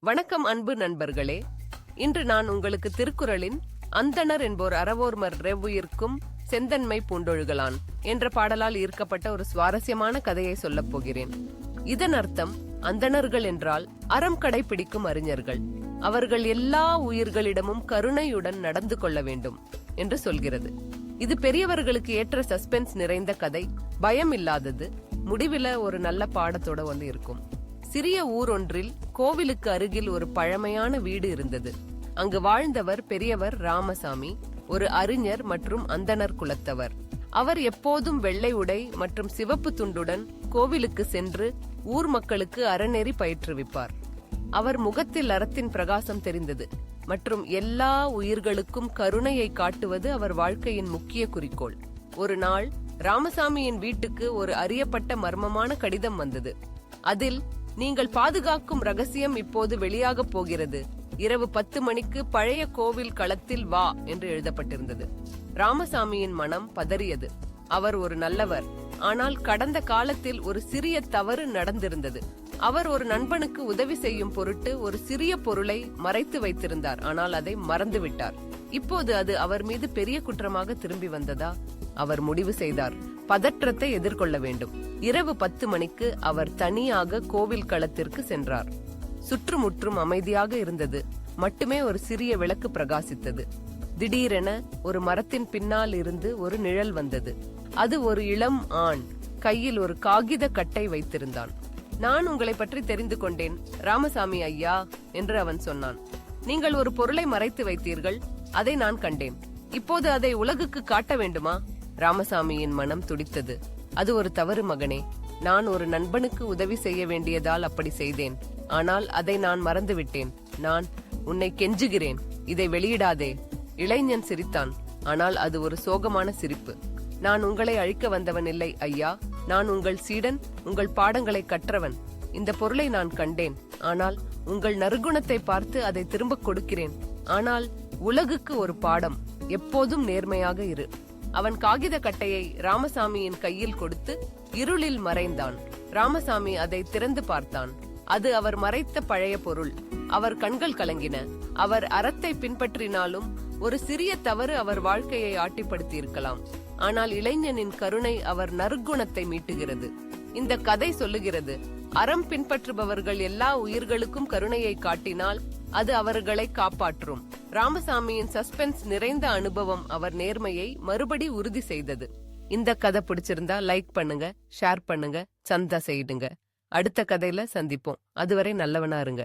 வணக்கம் அன்பு நண்பர்களே. இன்று நான் உங்களுக்கு திருக்குறளின் அந்தணர் என்போர் அறவோர்மர் ரெவ்வுயிர்க்கும் செந்தன்மை பூண்டொழுகலான் என்ற பாடலால் ஈர்க்கப்பட்ட ஒரு சுவாரஸ்யமான கதையை சொல்லப் போகிறேன். இதன் அர்த்தம், அந்தணர்கள் என்றால் அறம் கடைபிடிக்கும் அறிஞர்கள். அவர்கள் எல்லா உயிர்களிடமும் கருணையுடன் நடந்து கொள்ள வேண்டும் என்று சொல்கிறது. இது பெரியவர்களுக்கு ஏற்ற சஸ்பென்ஸ் நிறைந்த கதை. பயம் இல்லாதது. முடிவில் ஒரு நல்ல பாடத்தோட இருக்கும். சிறிய ஊர் ஒன்றில் கோவிலுக்கு அருகில் ஒரு பழமையான வீடு இருந்தது. அங்கு வாழ்ந்தவர் பெரியவர் ராமசாமி, ஒரு அறிஞர் மற்றும் அந்தணர் குலத்தவர். அவர் எப்போதும் வெள்ளை உடை மற்றும் சிவப்பு துண்டுடன் கோவிலுக்கு சென்று ஊர் மக்களுக்கு அறநெறி பயிற்றுவிப்பார். அவர் முகத்தில் அறத்தின் பிரகாசம் தெரிந்தது மற்றும் எல்லா உயிர்களுக்கும் கருணையை காட்டுவது அவர் வாழ்க்கையின் முக்கிய குறிக்கோள். ஒரு நாள் ராமசாமியின் வீட்டுக்கு ஒரு அறியப்பட்ட மர்மமான கடிதம் வந்தது. அதில், நீங்கள் பாதுகாக்கும் ரகசியம் இப்போது வெளியாக போகிறது. இரவு 10 மணிக்கு பழைய கோவில் களத்தில் வா என்று எழுதப்பட்டிருந்தது. ராமசாமியின் மனம் பதறியது. அவர் ஒரு நல்லவர். ஆனால் கடந்த காலத்தில் ஒரு சிறிய தவறு நடந்திருந்தது. அவர் ஒரு நண்பனுக்கு உதவி செய்யும் பொருட்டு ஒரு சிறிய பொருளை மறைத்து வைத்திருந்தார். ஆனால் அதை மறந்துவிட்டார். இப்போது அது அவர் மீது பெரிய குற்றமாக திரும்பி வந்ததா? அவர் முடிவு செய்தார், பதற்றத்தை எதிர்கொள்ள வேண்டும். இரவு 10 மணிக்கு அவர் தனியாக கோவில் களத்திற்கு சென்றார். சுற்றுமுற்றும் அமைதியாக இருந்தது. மட்டுமே ஒரு சிறிய விளக்கு பிரகாசித்தது. திடீரென ஒரு மரத்தின் பின்னால் இருந்து ஒரு நிழல் வந்தது. அது ஒரு இளம் ஆண். கையில் ஒரு காகித கட்டை வைத்திருந்தான். நான் உங்களை பற்றி தெரிந்து கொண்டேன், ராமசாமி ஐயா என்று அவன் சொன்னான். நீங்கள் ஒரு பொருளை மறைத்து வைத்தீர்கள். அதை நான் கண்டேன். இப்போது அதை உலகுக்கு காட்ட வேண்டுமா? ராமசாமியின் மனம் துடித்தது. அது ஒரு தவறு மகனே. நான் ஒரு நண்பனுக்கு உதவி செய்ய வேண்டியதால் அப்படி செய்தேன். ஆனால் அதை நான் மறந்துவிட்டேன். நான் உன்னை கெஞ்சுகிறேன், இதை வெளியிடாதே. இளைஞன் சிரித்தான். ஆனால் அது ஒரு சோகமான சிரிப்பு. நான் உங்களை அழிக்க வந்தவன் இல்லை ஐயா. நான் உங்கள் சீடன், உங்கள் பாடங்களை கற்றவன். இந்த பொருளை நான் கண்டேன். ஆனால் உங்கள் நற்குணத்தை பார்த்து அதை திரும்ப கொடுக்கிறேன். ஆனால் உலகுக்கு ஒரு பாடம், எப்போதும் நேர்மையாக இரு. அவன் காகித கட்டையை ராமசாமியின் கையில் கொடுத்து இருளில் மறைந்தான். ராமசாமி அதை திறந்து பார்த்தான். அது அவர் மறைத்த பழைய பொருள். அவர் கண்கள் கலங்கின. அவர் அறத்தை பின்பற்றினாலும் ஒரு சிறிய தவறு அவர் வாழ்க்கையை ஆட்டிப்படுத்தி இருக்கலாம். ஆனால் இளைஞனின் கருணை அவர் நற்குணத்தை மீட்டுகிறது. இந்த கதை சொல்லுகிறது, அறம் பின்பற்றுபவர்கள் எல்லா உயிர்களுக்கும் கருணையை காட்டினால் அது அவர்களை காப்பாற்றும். ராமசாமியின் சஸ்பென்ஸ் நிறைந்த அனுபவம் அவர் நேர்மையை மறுபடி உறுதி செய்தது. இந்த கதை பிடிச்சிருந்தா லைக் பண்ணுங்க, ஷேர் பண்ணுங்க, சந்தா செய்யிடுங்க. அடுத்த கதையில சந்திப்போம். அதுவரை நல்லவனா இருங்க.